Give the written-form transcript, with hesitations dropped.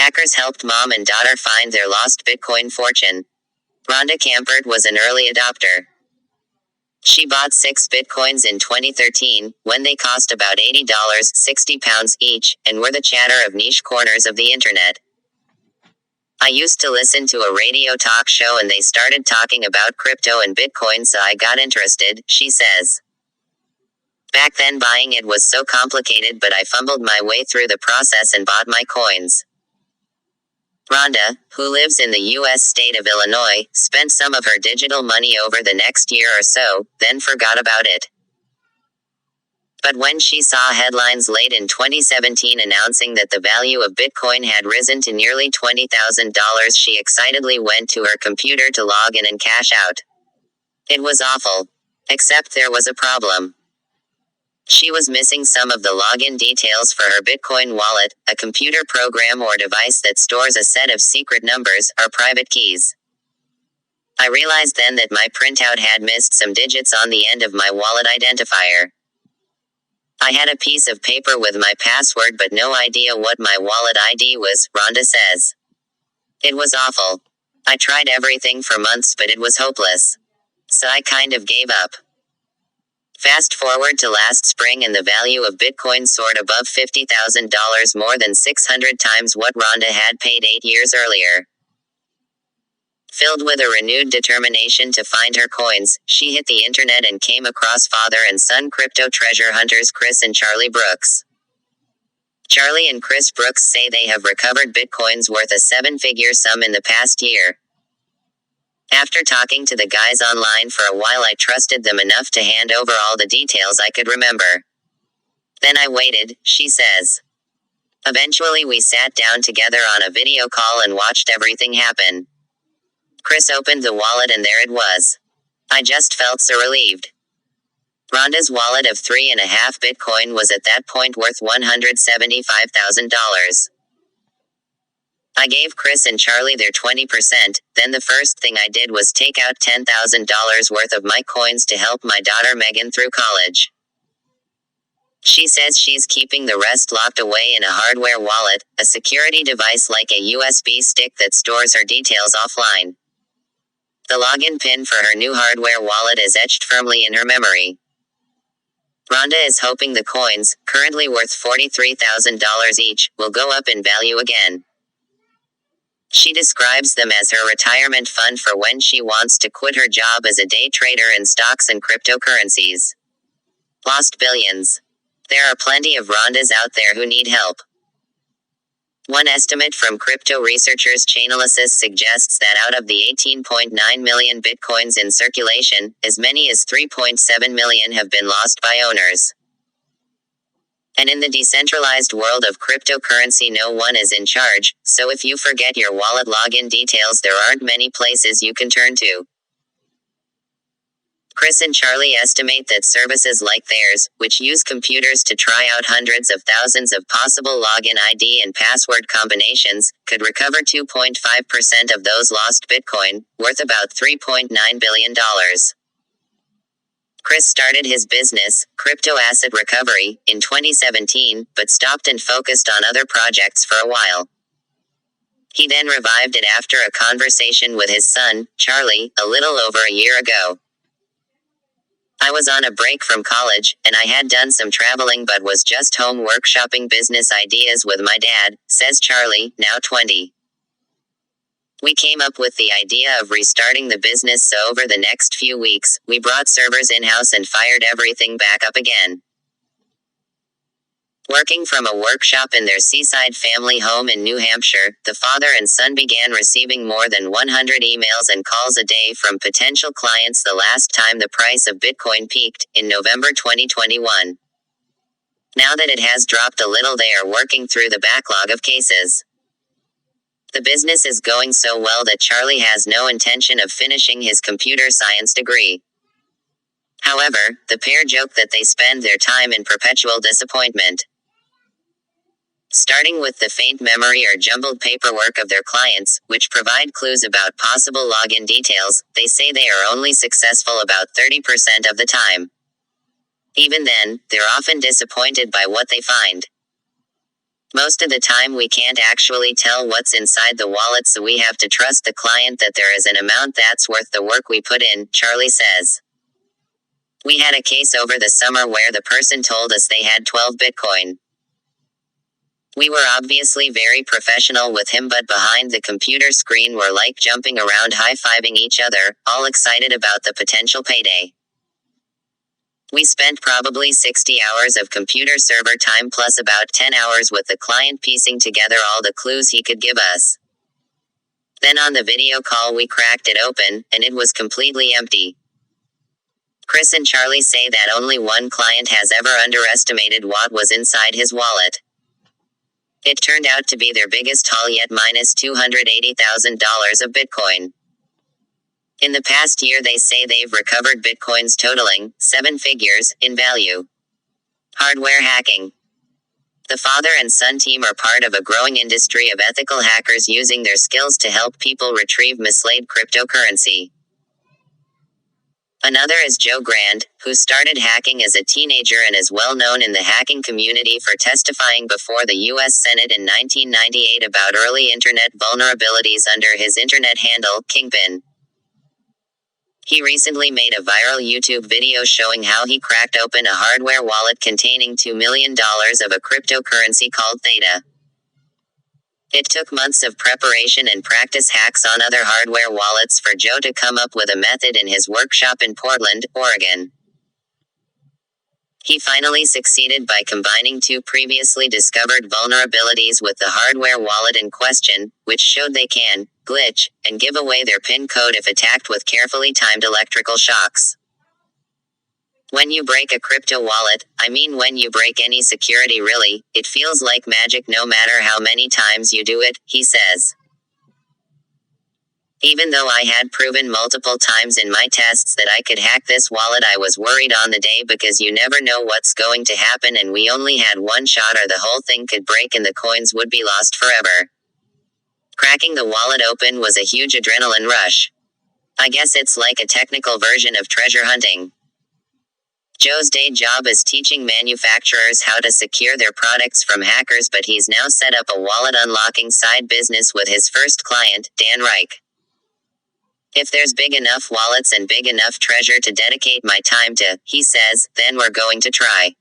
Hackers helped mom and daughter find their lost Bitcoin fortune. Rhonda Campert was an early adopter. She bought 6 Bitcoins in 2013, when they cost about $80, £60 each, and were the chatter of niche corners of the internet. I used to listen to a radio talk show and they started talking about crypto and Bitcoin, so I got interested, she says. Back then buying it was so complicated, but I fumbled my way through the process and bought my coins. Rhonda, who lives in the U.S. state of Illinois, spent some of her digital money over the next year or so, then forgot about it. But when she saw headlines late in 2017 announcing that the value of Bitcoin had risen to nearly $20,000, she excitedly went to her computer to log in and cash out. It was awful. Except there was a problem. She was missing some of the login details for her Bitcoin wallet, a computer program or device that stores a set of secret numbers, or private keys. I realized then that my printout had missed some digits on the end of my wallet identifier. I had a piece of paper with my password but no idea what my wallet ID was, Rhonda says. It was awful. I tried everything for months but it was hopeless. So I kind of gave up. Fast forward to last spring and the value of Bitcoin soared above $50,000, more than 600 times what Rhonda had paid 8 years earlier. Filled with a renewed determination to find her coins, she hit the internet and came across father and son crypto treasure hunters Chris and Charlie Brooks. Charlie and Chris Brooks say they have recovered Bitcoins worth a 7-figure sum in the past year. After talking to the guys online for a while, I trusted them enough to hand over all the details I could remember. Then I waited, she says. Eventually we sat down together on a video call and watched everything happen. Chris opened the wallet and there it was. I just felt so relieved. Rhonda's wallet of 3.5 Bitcoin was at that point worth $175,000. I gave Chris and Charlie their 20%, then the first thing I did was take out $10,000 worth of my coins to help my daughter Megan through college. She says she's keeping the rest locked away in a hardware wallet, a security device like a USB stick that stores her details offline. The login pin for her new hardware wallet is etched firmly in her memory. Rhonda is hoping the coins, currently worth $43,000 each, will go up in value again. She describes them as her retirement fund for when she wants to quit her job as a day trader in stocks and cryptocurrencies. Lost billions. There are plenty of Rhondas out there who need help. One estimate from crypto researchers Chainalysis suggests that out of the 18.9 million Bitcoins in circulation, as many as 3.7 million have been lost by owners. And in the decentralized world of cryptocurrency, no one is in charge, so if you forget your wallet login details, there aren't many places you can turn to. Chris and Charlie estimate that services like theirs, which use computers to try out hundreds of thousands of possible login ID and password combinations, could recover 2.5% of those lost Bitcoin, worth about $3.9 billion. Chris started his business, Crypto Asset Recovery, in 2017, but stopped and focused on other projects for a while. He then revived it after a conversation with his son, Charlie, a little over a year ago. I was on a break from college, and I had done some traveling but was just home workshopping business ideas with my dad, says Charlie, now 20. We came up with the idea of restarting the business, so over the next few weeks, we brought servers in-house and fired everything back up again. Working from a workshop in their seaside family home in New Hampshire, the father and son began receiving more than 100 emails and calls a day from potential clients the last time the price of Bitcoin peaked, in November 2021. Now that it has dropped a little, they are working through the backlog of cases. The business is going so well that Charlie has no intention of finishing his computer science degree. However, the pair joke that they spend their time in perpetual disappointment. Starting with the faint memory or jumbled paperwork of their clients, which provide clues about possible login details, they say they are only successful about 30% of the time. Even then, they're often disappointed by what they find. Most of the time we can't actually tell what's inside the wallet, so we have to trust the client that there is an amount that's worth the work we put in, Charlie says. We had a case over the summer where the person told us they had 12 Bitcoin. We were obviously very professional with him, but behind the computer screen we're like jumping around high-fiving each other, all excited about the potential payday. We spent probably 60 hours of computer server time plus about 10 hours with the client piecing together all the clues he could give us. Then on the video call we cracked it open, and it was completely empty. Chris and Charlie say that only one client has ever underestimated what was inside his wallet. It turned out to be their biggest haul yet, minus $280,000 of Bitcoin. In the past year they say they've recovered Bitcoins totaling 7 figures in value. Hardware hacking. The father and son team are part of a growing industry of ethical hackers using their skills to help people retrieve mislaid cryptocurrency. Another is Joe Grand, who started hacking as a teenager and is well known in the hacking community for testifying before the U.S. Senate in 1998 about early internet vulnerabilities under his internet handle, Kingpin. He recently made a viral YouTube video showing how he cracked open a hardware wallet containing $2 million of a cryptocurrency called Theta. It took months of preparation and practice hacks on other hardware wallets for Joe to come up with a method in his workshop in Portland, Oregon. He finally succeeded by combining 2 previously discovered vulnerabilities with the hardware wallet in question, which showed they can glitch and give away their PIN code if attacked with carefully timed electrical shocks. When you break a crypto wallet, I mean when you break any security really, it feels like magic no matter how many times you do it, he says. Even though I had proven multiple times in my tests that I could hack this wallet, I was worried on the day because you never know what's going to happen, and we only had one shot or the whole thing could break and the coins would be lost forever. Cracking the wallet open was a huge adrenaline rush. I guess it's like a technical version of treasure hunting. Joe's day job is teaching manufacturers how to secure their products from hackers, but he's now set up a wallet unlocking side business with his first client, Dan Reich. If there's big enough wallets and big enough treasure to dedicate my time to, he says, then we're going to try.